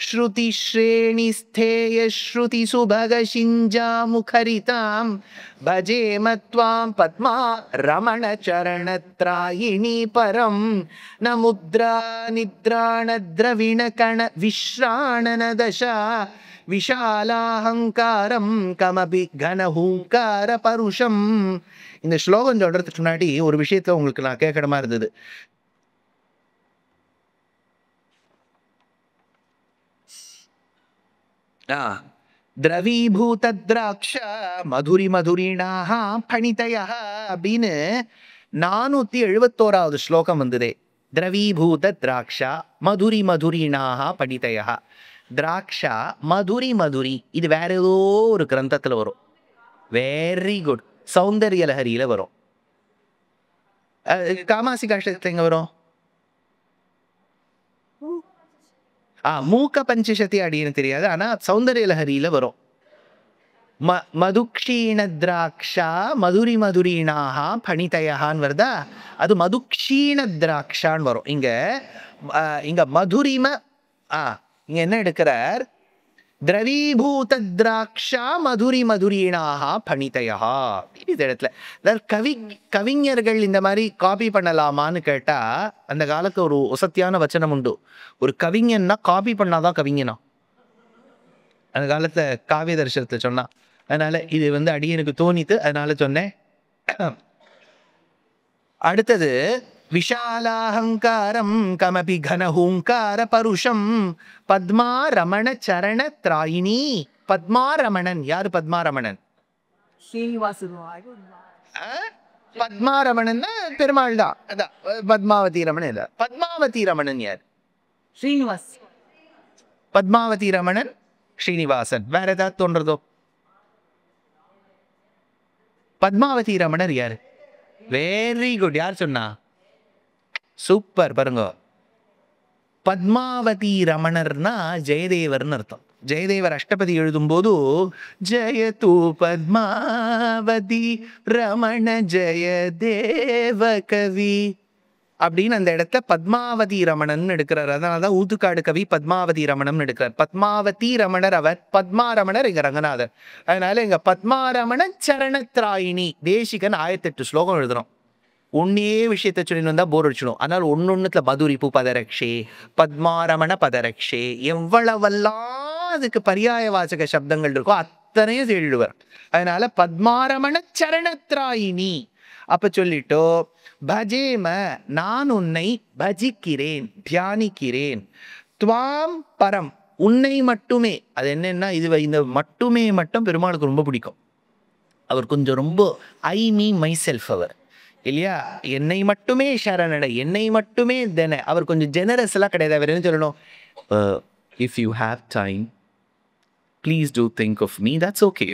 ஸ்ருதி ஸ்ரேணி ஸ்தேய ஸ்ருதி சுபக சிஞ்சா முகரிதாம் பஜேமத்வாம் பத்மா ரமண சரணத்ராயிணி பரம் ந முத்ரா நித்ராண திரவிண கண விஸ்ராணன தசா விஷாலாஹங்காரம் கமபி கனஹூங்கார பருஷம். இந்த ஸ்லோகம் சொல்றதுக்கு முன்னாடி ஒரு விஷயத்த உங்களுக்கு நான் கேட்கணுமா இருந்தது. திரவீபூத திராட்ச மதுரி மதுரிணாக பணிதய அப்படின்னு 471வது ஸ்லோகம் வந்ததே. திரவீபூத திராட்சா மதுரி மதுரிணாக பணிதய. திராட்சா மதுரி மதுரி இது வேற ஏதோ ஒரு கிரந்தத்துல வரும். Very good. சௌந்தர்ய லஹரியில வரும். காமாசி காஷ்டத்துல எங்க வரும்? மூக்க பஞ்சசதி அப்படின்னு தெரியாது, ஆனா சௌந்தர்ய லஹரியில வரும். மதுக்ஷீண திராட்சா மதுரி மதுரிணாக பணிதயான்னு வருதா, அது மதுக்ஷீண திராட்சான்னு வரும். இங்க மதுரிம இங்க என்ன எடுக்கிறார்? திரவீபூத திராட்சா மதுரி மதுரிணாக பணிதயா. இந்த இடத்துல கவிஞர்கள் இந்த மாதிரி காப்பி பண்ணலாமான்னு கேட்டா, அந்த காலத்து ஒரு ஒசத்தியான வச்சனம் உண்டு. ஒரு கவிஞன்னா காப்பி பண்ணாதான் கவிஞனா, அந்த காலத்தை காவிய தரிசனத்தை சொன்னா. அதனால இது அடியனுக்கு தோணித்து, அதனால சொன்னேன். அடுத்தது விஷாலாஹங்காரம் கமபி கனஹூங்கார பருஷம் பத்மா ரமண சரண திராயினி. பத்மாரமணன் யாரு? பத்மாரமணன் பத்மாரமணன் பெருமாள் தான். அதான் பத்மாவதி ரமணன் இல்ல. பத்மாவதி ரமணன் யார்? ஸ்ரீனிவாஸ். பத்மாவதி ரமணன் ஸ்ரீனிவாசன். வேற ஏதாவது தோன்றதோ? பத்மாவதி ரமணர் யாரு? Very good. யார் சொன்னா? சூப்பர். பாருங்க, பத்மாவதி ரமணர்னா ஜெயதேவர்னு அர்த்தம். ஜெயதேவர் அஷ்டபதி எழுதும்போது ஜெயது பத்மாவதி ரமண ஜெயதேவ கவி அப்படின்னு அந்த இடத்த பத்மாவதி ரமணன் எடுக்கிறார். அதனாலதான் ஊத்துக்காடு கவி பத்மாவதி ரமணன் எடுக்கிறார். பத்மாவதி ரமணர் அவர், பத்மாரமணர் இங்க ரங்கநாதர். அதனால இங்க பத்மாரமண சரணத்ராயினி. தேசிகன் 1008 ஸ்லோகம் எழுதுறோம். ஒன்னே விஷயத்த சொல்லிட்டு வந்தா போர் அடிச்சிடும். அதனால ஒன்னொன்னுல மதுரிப்பு பதரக்ஷே, பத்மாரமண பதரக்ஷே, எவ்வளவெல்லாம் அதுக்கு பரியாய வாசக சப்தங்கள் இருக்கோ அத்தனையும் சொல்லிடுவார். அதனால பத்மாரமண சரணத்ராயினி. அப்ப சொல்லிட்டோ பஜேம நான் உன்னை பஜிக்கிறேன், தியானிக்கிறேன். துவாம் பரம் உன்னை மட்டுமே. அது என்னன்னா இந்த மட்டுமே மட்டும் பெருமாளுக்கு ரொம்ப பிடிக்கும். அவர் கொஞ்சம் ரொம்ப ஐ மீ மை செல்ஃப் அவர் இல்லையா? என்னை மட்டுமே சரணடை, என்னை மட்டுமே தென. அவர் கொஞ்சம் ஜெனரஸ் எல்லாம் கிடையாது. அவர் என்ன சொல்லணும்? If you have time please do think of me. That's okay.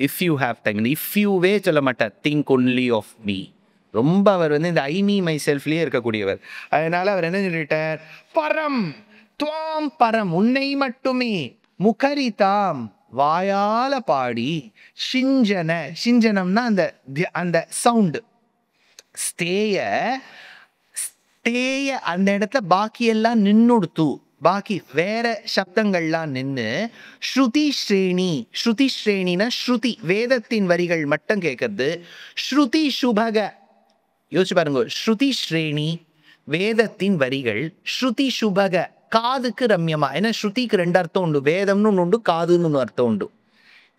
If you have time. If யூவே சொல்ல மாட்டார், திங்க் ஒன்லி ஆஃப் மீ. ரொம்ப அவர் இந்த ஐ மீ மை செல்ஃப்லேயே இருக்கக்கூடியவர். அதனால அவர் என்ன சொல்லிட்டார்? பரம் துவாம் பரம் உன்னை மட்டுமே, முகரிதாம் வாயால பாடி, சிஞ்சன சிஞ்சனம்னா அந்த சவுண்டு, ஸ்தேய அந்த இடத்துல பாக்கி எல்லாம் நின்னுடுத்து, பாக்கி வேற சப்தங்கள்லாம் நின்று, ஸ்ருதி ஸ்ரேணி. ஸ்ருதி ஸ்ரேணினா ஸ்ருதி வேதத்தின் வரிகள் மட்டும் கேட்கறது. ஸ்ருதி சுபக யோசிச்சு பாருங்க. ஸ்ருதி ஸ்ரேணி வேதத்தின் வரிகள். ஸ்ருதி சுபக காதுக்கு ரம்யமா. ஏன்னா ஸ்ருதிக்கு 2 அர்த்தம் உண்டு. வேதம்னு ஒன்று உண்டு, காதுன்னு ஒன்று அர்த்தம் உண்டு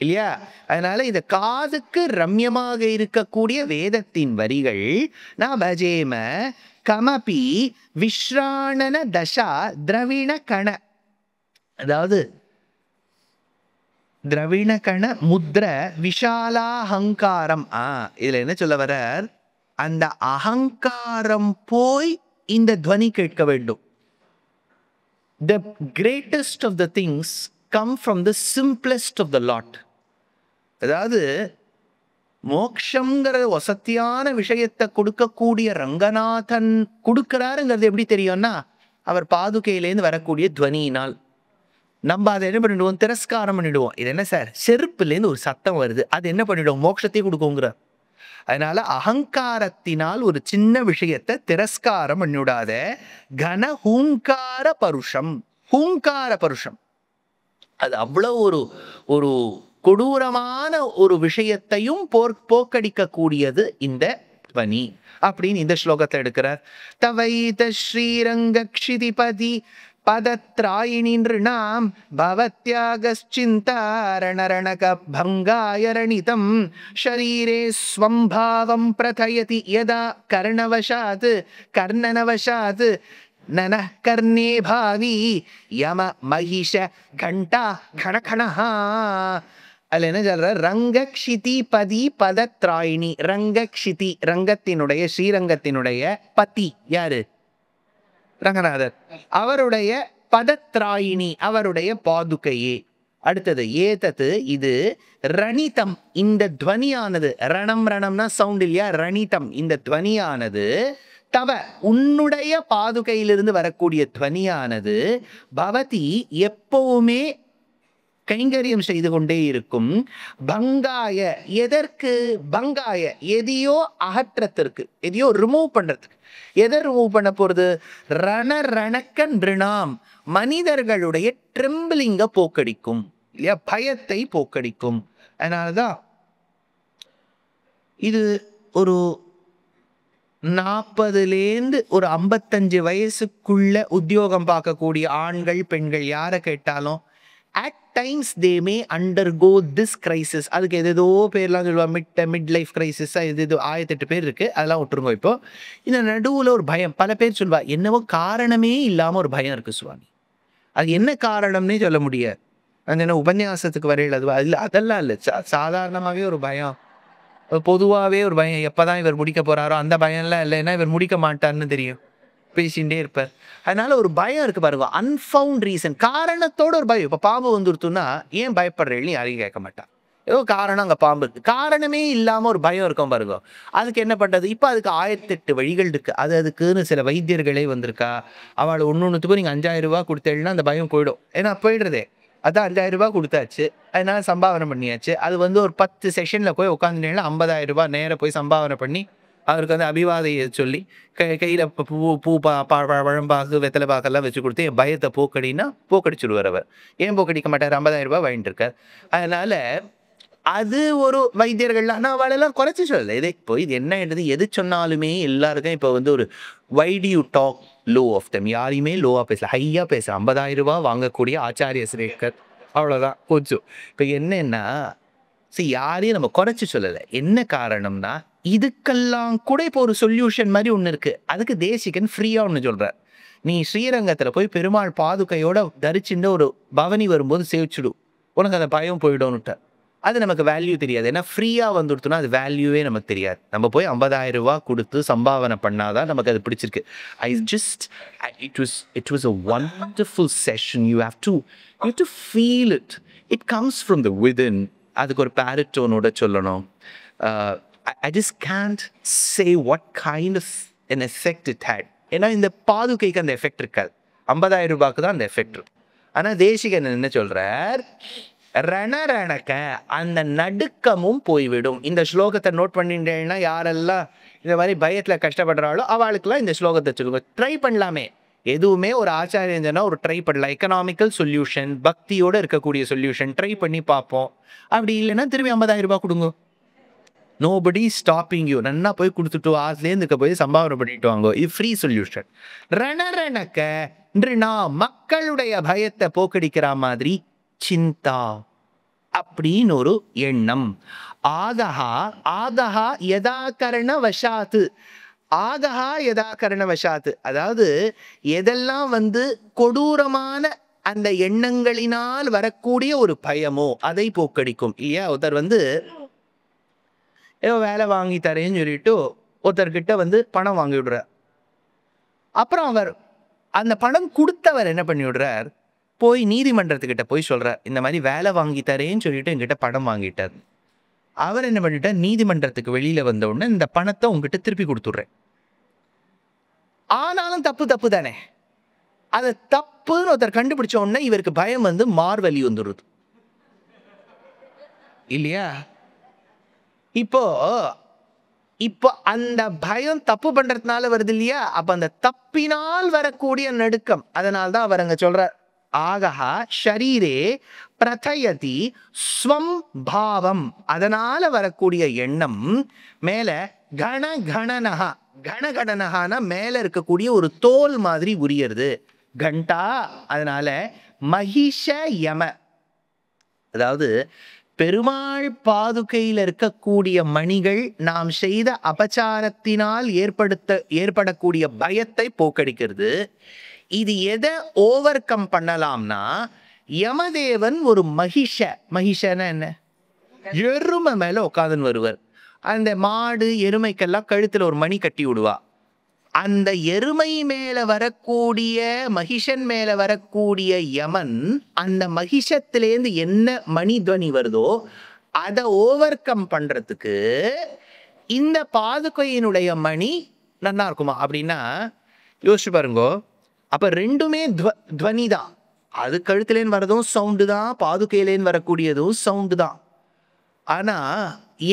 இல்லையா? அதனால இந்த காதுக்கு ரம்யமாக இருக்கக்கூடிய வேதத்தின் வரிகள். நான் பஜேம கமபி விஸ்ராணன தசா திரவிண கண. அதாவது திரவிண கண முத்ர விஷாலாஹங்காரம். இதுல என்ன சொல்ல வர்றார்? அந்த அகங்காரம் போய் இந்த துவனி கேட்க வேண்டும். The greatest of the things come from the simplest of the lot. அதாவது மோக்ஷங்கிற வசத்தியான விஷயத்தை கொடுக்கக்கூடிய ரங்கநாதன் கொடுக்கிறாருங்கிறது எப்படி தெரியும்னா, அவர் பாதுகையிலேருந்து வரக்கூடிய துவனியினால். நம்ம அதை என்ன பண்ணிடுவோம்? திரஸ்காரம் பண்ணிடுவோம். இது என்ன சார், செருப்புலேருந்து ஒரு சத்தம் வருது, அது என்ன பண்ணிடுவோம்? மோட்சத்தையும் கொடுக்குங்கிற. அதனால அகங்காரத்தினால் ஒரு சின்ன விஷயத்தை திரஸ்காரம் பண்ணிவிடாத. கன ஹூங்கார பருஷம். ஹூங்கார பருஷம். அது அவ்வளவு ஒரு ஒரு கொடூரமான ஒரு விஷயத்தையும் போக்கடிக்க கூடியது இந்த துவனி அப்படின்னு இந்த ஸ்லோகத்தை எடுக்கிறார். தவைத ஸ்ரீரங்க க்ஷிதிபதி பதத்ராயிணி நிருணாம் பவத்யாகஸ்சிந்தாரணரணக பங்காய ரணிதம் ஷரீரே ஸ்வம்பாவம் பிரதயதி யதா கர்ணவசாத் கர்ணனவசாத் நனः கர்ணே பாவி யம மகிஷ கண்டா கணகணஹா. அதுல என்ன சொல்ற, ரங்கக்ஷிதி பதி பதத்ராயிணி. ரங்கக்ஷிதி ரங்கத்தினுடைய ஸ்ரீரங்கத்தினுடைய பதி யாரு? ரங்கநாதர். அவருடைய பதத்ராயிணி அவருடைய பாதுகையே. அடுத்தது ஏதத்து இது ரணிதம் இந்த துவனியானது. ரணம் ரணம்னா சவுண்ட் இல்லையா, ரணிதம் இந்த துவனியானது தவ உன்னுடைய பாதுகையிலிருந்து வரக்கூடிய துவனியானது பவதி எப்பவுமே கைங்கரியம் செய்து கொண்டே இருக்கும். பங்காய எதற்கு? பங்காய எதையோ அகற்றத்திற்கு, எதையோ ரிமூவ் பண்றதுக்கு. எதை ரிமூவ் பண்ண போறது? ரண ரணக்க நிருணாம் மனிதர்களுடைய ட்ரெம்பிளிங்க போக்கடிக்கும் இல்லையா, பயத்தை போக்கடிக்கும். அதனாலதான் இது ஒரு 40லேருந்து ஒரு 55 வயசுக்குள்ள உத்தியோகம் பார்க்கக்கூடிய ஆண்கள் பெண்கள் யாரை கேட்டாலும் at times they may undergo this crisis. அதுக்கு எதோ பேர்லாம் சொல்லுவா, மிட் லைஃப் கிரைசிஸ், இது 1008 பேர் இருக்கு, அதெல்லாம் விட்டுருங்க. இப்போ இந்த நடுவில் ஒரு பயம். பல பேர் சொல்லுவா என்னவோ காரணமே இல்லாம ஒரு பயம் இருக்கு சுவாமி, அது என்ன காரணம்னே சொல்ல முடியாது. அது என்ன உபன்யாசத்துக்கு வரையில் அது இல்லை, அதெல்லாம் இல்லை. சாதாரணமாகவே ஒரு பயம், பொதுவாகவே ஒரு பயம். எப்போதான் இவர் முடிக்க போறாரோ அந்த பயம்லாம் இல்லைன்னா இவர் முடிக்க மாட்டார்னு தெரியும், பேசிகிட்டே இருப்பார். அதனால ஒரு பயம் இருக்கு பாருங்க, அன்ஃபவுண்ட் ரீசன், காரணத்தோட ஒரு பயம். இப்போ பாம்பு வந்துருத்துன்னா ஏன் பயப்படுறேன்னு யாரையும் கேட்க மாட்டான், ஏதோ காரணம் அங்கே பாம்பு இருக்கு. காரணமே இல்லாமல் ஒரு பயம் இருக்கும் பாருங்க, அதுக்கு என்ன பண்ணுறது? இப்போ அதுக்கு 1008 வழிகள் இருக்கு. அதுக்குன்னு சில வைத்தியர்களே வந்திருக்கா. அவளை ஒன்றுத்துக்கும் நீங்கள் 5000 ரூபா கொடுத்தேன்னா அந்த பயம் போயிடும். ஏன்னா போயிடுறதே, அதான் 5000 ரூபா கொடுத்தாச்சு, அதனால சம்பாவனை பண்ணியாச்சு. அது ஒரு 10 செஷனில் போய் உட்காந்துட்டேன்னா 50,000 ரூபா நேராக போய் சம்பாவனை பண்ணி அவருக்கு அபிவாதையை சொல்லி கையில் பூ பழம்பாகு வெத்தலை பாக்கெல்லாம் வச்சு கொடுத்து என் பயத்தை போக்கடிச்சுடுவார் அவர். ஏன் போக்கடிக்க மாட்டார்? 50,000 ரூபாய் வாங்கிட்டு இருக்கார். அதனால அது ஒரு வைத்தியர்கள்லாம் நான் அவளெல்லாம் குறைச்சி சொல்லலை. இது இப்போ இது என்ன ஆயிடுது, எது சொன்னாலுமே எல்லாருக்கும் இப்போ ஒரு why do you talk low of them, யாரையுமே லோவாக பேசல, ஹையாக பேச. 50,000 ரூபாய் வாங்கக்கூடிய ஆச்சாரிய சிரேகர், அவ்வளோதான் கொஞ்சம். இப்போ என்னன்னா யாரையும் நம்ம குறைச்சி சொல்லலை. என்ன காரணம்னா இதுக்கெல்லாம் கூட இப்போ ஒரு சொல்யூஷன் மாதிரி ஒன்று இருக்கு. அதுக்கு தேசிகன் ஃப்ரீயா ஒன்று சொல்றார். நீ ஸ்ரீரங்கத்தில் போய் பெருமாள் பாதுகையோட தரிச்சுட்டு ஒரு பவனி வரும்போது சேவிச்சுடு, உனக்கு அந்த பயம் போயிடும்னுட்ட. அது நமக்கு வேல்யூ தெரியாது. ஏன்னா ஃப்ரீயா வந்துடுத்துனா அது வேல்யூவே நமக்கு தெரியாது. நம்ம போய் 50,000 ரூபாய் கொடுத்து சம்பாவனை பண்ணாதான் நமக்கு அது பிடிச்சிருக்கு. It was a wonderful session. You have to feel it. It comes from the within. அதுக்கு ஒரு பாரிட்டோனோட சொல்லணும். I just can't say what kind of an effect it had. ஏன்னா இந்த பாதுகைக்கு அந்த எஃபெக்ட் இருக்காது, 50,000 ரூபாய்க்கு தான் அந்த எஃபெக்ட் இருக்கும். ஆனால் தேசிகன் என்ன சொல்றார், ரணரணக்க அந்த நடுக்கமும் போய்விடும். இந்த ஸ்லோகத்தை நோட் பண்ணிட்டேன்னா யாரெல்லாம் இந்த மாதிரி பயத்தில் கஷ்டப்படுறாளோ அவளுக்கெல்லாம் இந்த ஸ்லோகத்தை சொல்லுங்க. ட்ரை பண்ணலாமே, எதுவுமே ஒரு ஆச்சாரியன் சொன்னா ஒரு ட்ரை பண்ணலாம். எக்கனாமிக்கல் சொல்யூஷன், பக்தியோட இருக்கக்கூடிய சொல்யூஷன் ட்ரை பண்ணி பார்ப்போம். அப்படி இல்லைன்னா திரும்பி 50,000 ரூபாய் கொடுங்க. Nobody stopping you. நன்னா போய் கொடுத்துட்டு ஆஸ்லேருந்து போய் சம்பாவனை பண்ணிட்டு வாங்க. இது ஃப்ரீ சொல்யூஷன். ரணரணக்க நிருணா மக்களுடைய பயத்தை போக்கடிக்கிற மாதிரி சிந்தா அப்படின்னு ஒரு எண்ணம். ஆதஹா யதாகரண வசாத்து. ஆதஹா யதாகரண வசாத்து, அதாவது எதெல்லாம் கொடூரமான அந்த எண்ணங்களினால் வரக்கூடிய ஒரு பயமோ அதை போக்கடிக்கும். இல்லையா, ஒருத்தர் ஏதோ வேலை வாங்கி தரேன்னு சொல்லிட்டு ஒருத்தர்கிட்ட பணம் வாங்கி விடுறார். அப்புறம் அவர் அந்த பணம் கொடுத்தவர் என்ன பண்ணி விடுறார், போய் நீதிமன்றத்துக்கிட்ட போய் சொல்றார், இந்த மாதிரி வேலை வாங்கி தரேன்னு சொல்லிட்டு என்கிட்ட பணம் வாங்கிட்டார். அவர் என்ன பண்ணிட்டார், நீதிமன்றத்துக்கு வெளியில வந்த உடனே இந்த பணத்தை உங்ககிட்ட திருப்பி கொடுத்துட்றேன். ஆனாலும் தப்பு தானே. அது தப்புன்னு ஒருத்தர் கண்டுபிடிச்ச உடனே இவருக்கு பயம் மார்வலி வந்துடுது இல்லையா. இப்போ அந்த பயம் தப்பு பண்றதுனால வருது இல்லையா. அப்ப அந்த தப்பினால் வரக்கூடிய நடுக்கம், அதனால்தான் அவர் அங்க சொல்றார், ஆகஹா ஷரீரே பிரதயதி ஸ்வம் பாவம். அதனால வரக்கூடிய எண்ணம் மேல கணகணனஹா. கணகணனஹானா மேல இருக்கக்கூடிய ஒரு தோல் மாதிரி உரியறது. கண்டா அதனால மகிஷ யம, அதாவது பெருமாள் பாதுகையில் இருக்கக்கூடிய மணிகள் நாம் செய்த அபச்சாரத்தினால் ஏற்படக்கூடிய பயத்தை போக்கடிக்கிறது. இது எதை ஓவர் கம் பண்ணலாம்னா, யமதேவன் ஒரு மகிஷனா என்ன, எருமை மேல உட்காந்துன்னு வருவர். அந்த மாடு எருமைக்கெல்லாம் கழுத்துல ஒரு மணி கட்டி விடுவா. அந்த எருமை மேல வரக்கூடிய மகிஷன் மேல வரக்கூடிய யமன் அந்த மகிஷத்திலேருந்து என்ன மணி துவனி வருதோ அதை ஓவர் கம் பண்றதுக்கு இந்த பாதுகையினுடைய மணி நல்லா இருக்குமா அப்படின்னா யோசிச்சு பாருங்கோ. அப்ப ரெண்டுமே துவனி தான். அது கழுத்துலேன்னு வரதும் சவுண்டு தான், பாதுகையிலேன்னு வரக்கூடியதும் சவுண்டு தான். ஆனா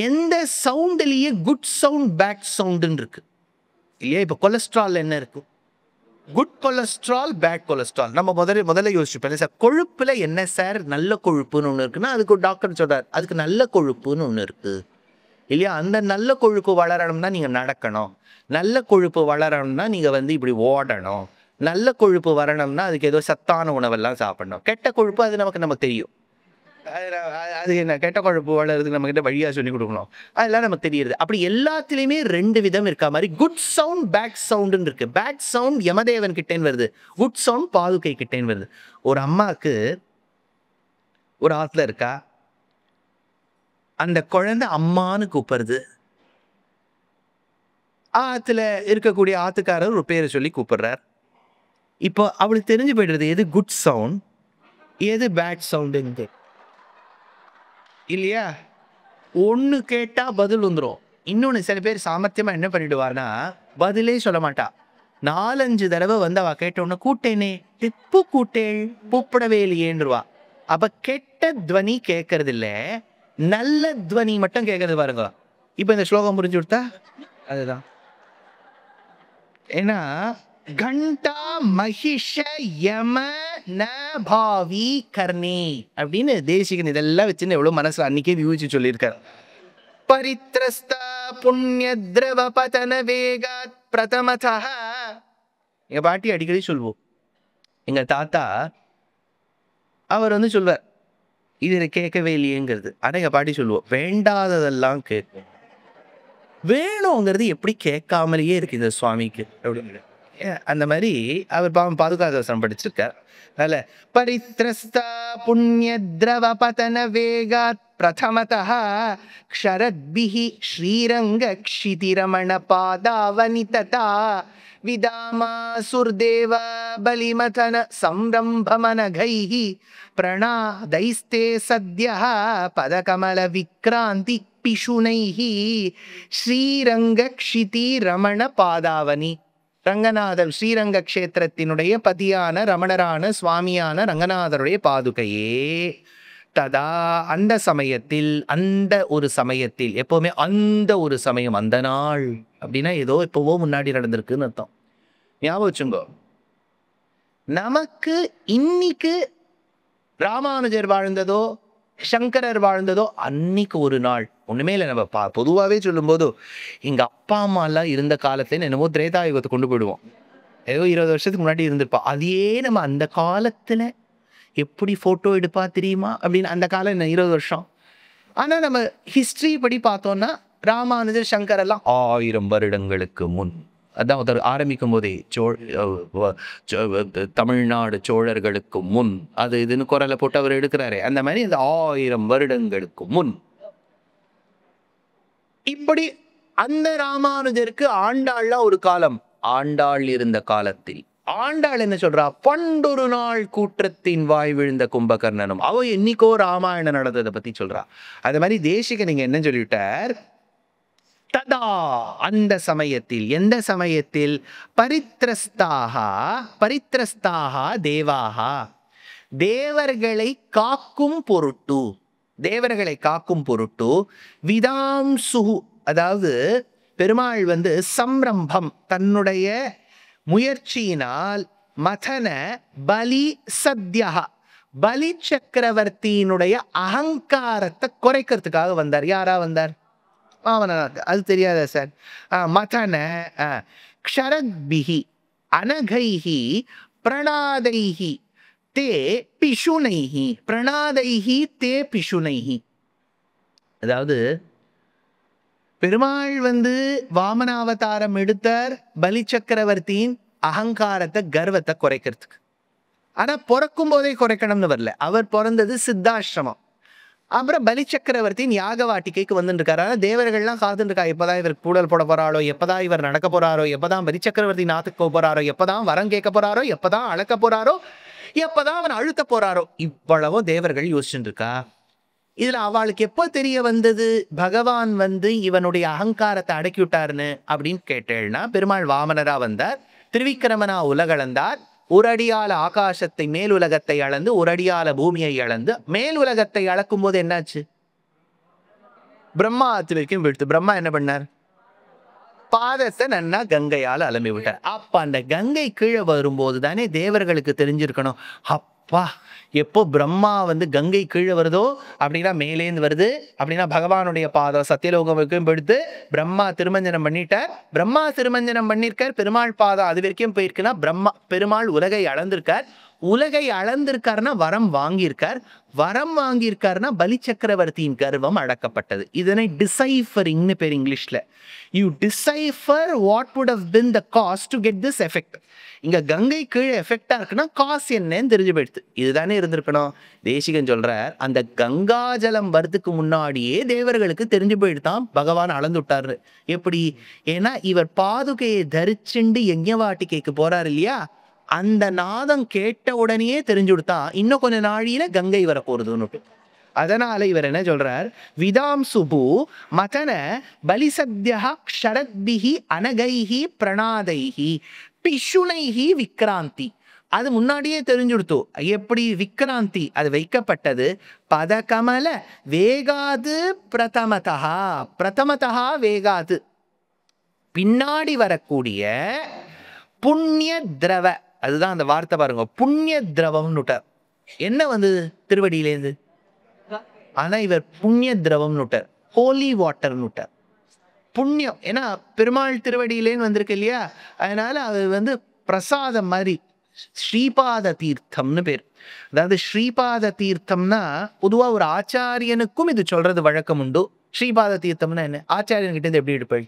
எந்த சவுண்ட்லயே குட் சவுண்ட் பேட் சவுண்டுன்னு இருக்கு இல்லையா? இப்போ கொலஸ்ட்ரால் என்ன இருக்கு? Good cholesterol bad cholesterol. நம்ம முதல்ல யோசிச்சுப்பேன் சார், கொழுப்புல என்ன சார் நல்ல கொழுப்புன்னு ஒன்று இருக்குன்னா அதுக்கு ஒரு டாக்டர் சொல்றாரு அதுக்கு நல்ல கொழுப்புன்னு ஒன்று இருக்கு இல்லையா? அந்த நல்ல கொழுப்பு வளரணும்னா நீங்க நடக்கணும், நல்ல கொழுப்பு வளரணும்னா நீங்க இப்படி ஓடணும், நல்ல கொழுப்பு வரணும்னா அதுக்கு ஏதோ சத்தான உணவெல்லாம் சாப்பிடணும். கெட்ட கொழுப்பு அது நமக்கு தெரியும். அது என்ன கெட்ட கொழுப்பு வளர்றதுக்கு நம்ம கிட்ட வழியா சொல்லி கொடுக்கணும், அதெல்லாம் நமக்கு தெரியுது. அப்படி எல்லாத்துலயுமே ரெண்டு விதம் இருக்கா மாதிரி குட் சவுண்ட் பேட் சவுண்டுன்னு இருக்கு. பேட் சவுண்ட் யமதேவன் கிட்டேன்னு வருது, குட் சவுண்ட் பாதுகை கிட்டேன்னு வருது. ஒரு அம்மாக்கு ஒரு ஆத்துல இருக்கா, அந்த குழந்தை அம்மான்னு கூப்பிடுறது. ஆத்துல இருக்கக்கூடிய ஆத்துக்காரர் ஒரு பேரை சொல்லி கூப்பிடுறார். இப்போ அவளுக்கு தெரிஞ்சு போயிடுறது எது குட் சவுண்ட் எது பேட் சவுண்டு இல்லையா? ஒன்று கேட்டா பதில் வந்துடும். இன்னொன்று சில பேர் சாமர்த்தியமா என்ன பண்ணிடுவார்னா பதிலே சொல்ல மாட்டா. 4-5 தடவை அவ கேட்டோன்னு கூட்டேனே திப்பு கூட்டேன் கூப்பிடவே இல்லையேன்றுவா. அப்ப கெட்ட துவனி கேட்கறது இல்ல, நல்ல துவனி மட்டும் கேட்கறது பாருங்க. இப்ப இந்த ஸ்லோகம் புரிஞ்சு கொடுத்தா அதுதான். ஏன்னா கண்டா மகிஷ யம ந பாவி கர்ணி அப்படின்னு தேசிகன் இதெல்லாம் வச்சுன்னு எவ்வளவு மனசுல அன்னைக்கே வியூச்சு சொல்லியிருக்காரு. பரித்ரஸ்தா புண்ணிய திரவ பதன வேகாத் பிரதமதா. எங்க பாட்டி அடிக்கடி சொல்வோம், எங்க தாத்தா அவர் சொல்வார் இது கேட்கவே இல்லையேங்கிறது. ஆனா எங்க பாட்டி சொல்லுவோம் வேண்டாததெல்லாம் கேட்கும், வேணுங்கிறது எப்படி கேட்காமலேயே இருக்கு இந்த சுவாமிக்கு அப்படின்னு. அந்த மாதிரி அவர் பாவம் பாதுகாதவசனம் படிச்சிருக்கார். அதனால பரித்ரஸ்தா புண்ணிய திரவ பதன வேகாத் பிரதமதா க்ஷரத்பிஹி ஸ்ரீரங்க க்ஷிதிரமண பாதாவனிததா விதாமாசுர்தேவ பலிமதன சம்ரம்பமனகைஹி பிரணாதைஸ்தே சத்யஹ பதகமல விக்ராந்தி பிஷுனைஹி ஸ்ரீரங்க க்ஷிதி ரமண பாதாவனி. ரங்கநாதர் ஸ்ரீரங்க கஷேத்திரத்தினுடைய பதியான ரமணரான சுவாமியான ரங்கநாதருடைய பாதுகையே. ததா அந்த சமயத்தில், அந்த ஒரு சமயத்தில், எப்பவுமே அந்த ஒரு சமயம், அந்த நாள் அப்படின்னா ஏதோ எப்பவோ முன்னாடி நடந்திருக்குன்னு அர்த்தம். ஞாபகம் வச்சுங்கோ, நமக்கு இன்னைக்கு ராமானுஜர் வாழ்ந்ததோ சங்கரர் வாழ்ந்ததோ அன்னைக்கு ஒரு நாள் ஒண்ணுமே இல்லை. நம்ம பொதுவாகவே சொல்லும் போது எங்க அப்பா அம்மா எல்லாம் இருந்த காலத்துல என்னமோ திரேதாயுகத்தை கொண்டு போயிடுவோம். ஏதோ 20 வருஷத்துக்கு முன்னாடி இருந்திருப்பா. அதையே நம்ம அந்த காலத்துல எப்படி போட்டோ எடுப்பா தெரியுமா அப்படின்னு. அந்த காலம் என்ன 20 வருஷம். ஆனா நம்ம ஹிஸ்டரி படி பார்த்தோம்னா ராமானுஜர் சங்கர் எல்லாம் 1000 வருடங்களுக்கு முன். அதான் ஒருத்தர் ஆரம்பிக்கும் போதே தமிழ்நாடு சோழர்களுக்கு முன் அது இதுன்னு குரலை போட்டு அவர் எடுக்கிறாரு. அந்த மாதிரி அந்த 1000 வருடங்களுக்கு முன். இப்படி அந்த ராமானுஜருக்கு ஆண்டாள்லாம் ஒரு காலம். ஆண்டாள் இருந்த காலத்தில் ஆண்டாள் என்ன சொல்றா, பண்டொரு நாள் கூற்றத்தின் வாய் விழுந்த கும்பகர்ணனும். அவ என்னைக்கோ ராமாயணம் நடந்ததை பத்தி சொல்றா. அது மாதிரி தேசிக நீங்க என்ன சொல்லிவிட்டார், ததா அந்த சமயத்தில். எந்த சமயத்தில்? பரித்ரஸ்தாக தேவாகா, தேவர்களை காக்கும் பொருட்டு, தேவர்களை காக்கும் பொருட்டு விதாம்சுஹு, அதாவது பெருமாள் சம்ரம்பம் தன்னுடைய முயற்சியினால் மதன பலி சத்யா, பலி சக்கரவர்த்தியினுடைய அகங்காரத்தை குறைக்கிறதுக்காக வந்தார். யாரா வந்தார்? வாமனநாத். அது தெரியாத சார். மதன க்ஷரத்பிஹி அனகைஹி பிரணாதைஹி தே பிஷுனைஹி, பிரணாதைஹி தே பிஷுனைஹி. அதாவது பெருமாள் வாமனாவதாரம் எடுத்தார் பலி சக்கரவர்த்தியின் அகங்காரத்தை, கர்வத்தை குறைக்கிறதுக்கு. ஆனா பிறக்கும் போதே குறைக்கணும்னு வரல. அவர் பிறந்தது சித்தாசிரமம். அப்புறம் பலி சக்கரவர்த்தியின் யாக வாட்டிக்கைக்கு வந்துட்டு இருக்காரு. தேவர்கள்லாம் காத்துட்டு இருக்கா, எப்பதான் இவருக்கு கூடல் போட போறாரோ, எப்பதான் இவர் நடக்க போறாரோ, எப்பதான் பலி சக்கரவர்த்தி நாத்துக்கு போறாரோ, எப்பதான் வரம் கேட்க போறாரோ, எப்பதான் அளக்க போறாரோ, எப்பதான் அவன் அழுத்த போறாரோ, இவ்வளவோ தேவர்கள் யோசிச்சுட்டு இருக்கா. இதுல அவளுக்கு எப்போ தெரிய வந்தது பகவான் இவனுடைய அகங்காரத்தை அடக்கி விட்டாருன்னு அப்படின்னு கேட்டேன்னா, பெருமாள் வாமனரா வந்தார், திருவிக்கிரமனா உலகளந்தார், ஒரு அடியால ஆகாசத்தை மேல் உலகத்தை அளந்து, ஒரு அடியால பூமியை அளந்து, மேல் உலகத்தை அளக்கும் போது என்னாச்சு? பிரம்மா ஆத்து வரைக்கும் விழுத்து. பிரம்மா என்ன பண்ணார்? பாதத்தை நன்னா கங்கையால் அலம்பி விட்டார். அப்ப அந்த கங்கை கீழே வரும்போது தானே தேவர்களுக்கு தெரிஞ்சிருக்கணும், அப்பா எப்போ பிரம்மா கங்கை கீழே வருதோ அப்படின்னா மேலேந்து வருது, அப்படின்னா பகவானுடைய பாதம் சத்தியலோகம் வரைக்கும் போயிடுத்து. பிரம்மா திருமஞ்சனம் பண்ணிட்டார், பிரம்மா திருமஞ்சனம் பண்ணிருக்கார், பெருமாள் பாதம் அது வரைக்கும் போயிருக்குன்னா பெருமாள் உலகை அளந்திருக்கார். உலகை அளந்திருக்காருன்னா வரம் வாங்கியிருக்கார், வரம் வாங்கியிருக்காருன்னா பலி சக்கரவர்த்தியின் கர்வம் அடக்கப்பட்டது. இதனை டிசைஃபரிங்னு பேர் இங்கிலீஷ்ல. You decipher what would have been the cause to get this effect. இங்க கங்கை கீழே எஃபெக்டா இருக்குன்னா காசு என்னன்னு தெரிஞ்சு போயிடுது. இதுதானே இருந்திருக்கணும். தேசிகன் சொல்றார், அந்த கங்காஜலம் வரதுக்கு முன்னாடியே தேவர்களுக்கு தெரிஞ்சு போயிடுதான் பகவான் அளந்துட்டாரு. எப்படி? ஏன்னா இவர் பாதுகையை தரிச்சுண்டு யஜ்ஞவாட்டிகைக்கு போறாரு இல்லையா, அந்த நாதம் கேட்ட உடனேயே தெரிஞ்சு கொடுத்தான் இன்னும் கொஞ்ச நாழியில கங்கை வர போறதுன்னு. அதனால இவர் என்ன சொல்றார், விதாம் சுபு மதன பலிசத்யா க்ஷரத்பிஹி அனகைஹி பிரணாதைஹி பிஷுனைஹி விக்ராந்தி. அது முன்னாடியே தெரிஞ்சுடுத்து. எப்படி விக்ராந்தி? அது வைக்கப்பட்டது. பதகமல வேகாது பிரதமதா, பிரதமதா வேகாது, பின்னாடி வரக்கூடிய புண்ணிய திரவ. அதுதான் அந்த வார்த்தை பாருங்க, புண்ணிய திரவம்னுட்டார். என்ன திருவடியிலேருந்து? ஆனா இவர் புண்ணிய திரவம்னுட்டார், ஹோலி வாட்டர்னுட்டார். புண்ணியம், ஏன்னா பெருமாள் திருவடியிலேன்னு வந்திருக்கு இல்லையா, அதனால அது பிரசாதம் மாதிரி. ஸ்ரீபாத தீர்த்தம்னு பேர். அதாவது ஸ்ரீபாத தீர்த்தம்னா பொதுவா ஒரு ஆச்சாரியனுக்கும் இது சொல்றது வழக்கம் உண்டு. ஸ்ரீபாத தீர்த்தம்னா என்ன? ஆச்சாரியன்கிட்ட இருந்து எப்படி எடுப்பேள்?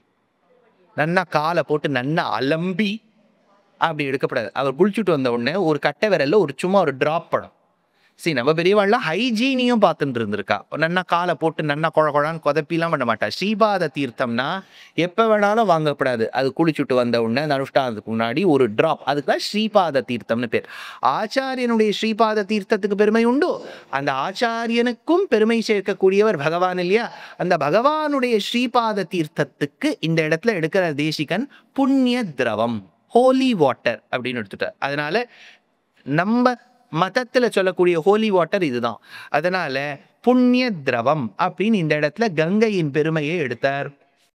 நன்னா காலை போட்டு நன்னா அலம்பி அப்படி எடுக்கப்படாது. அவர் குளிச்சுட்டு வந்த உடனே ஒரு கட்டை விரல்ல சும்மா ஒரு டிராப் படம். நம்ம பெரியவாள்லாம் ஹைஜீனியும் பார்த்துட்டு இருந்திருக்கா. நன்னா காலை போட்டு நன்னா குழான்னு கொதப்பிலாம் பண்ண மாட்டா. ஸ்ரீபாத தீர்த்தம்னா எப்ப வேணாலும் வாங்கப்படாது. அது குளிச்சுட்டு வந்த உடனே அனுஷ்டானத்துக்கு முன்னாடி ஒரு டிராப், அதுக்குதான் ஸ்ரீபாத தீர்த்தம்னு பேர். ஆச்சாரியனுடைய ஸ்ரீபாத தீர்த்தத்துக்கு பெருமை உண்டு. அந்த ஆச்சாரியனுக்கும் பெருமை சேர்க்கக்கூடியவர் பகவான் இல்லையா. அந்த பகவானுடைய ஸ்ரீபாத தீர்த்தத்துக்கு இந்த இடத்துல எடுக்கிற தேசிகன் புண்ணிய திரவம், ஹோலி வாட்டர் அப்படின்னு எடுத்துட்டார். அதனால நம்ம மதத்துல சொல்லக்கூடிய ஹோலி வாட்டர் இதுதான். அதனால புண்ணிய திரவம் அப்படின்னு இந்த இடத்துல கங்கையின் பெருமையை எடுத்தார்.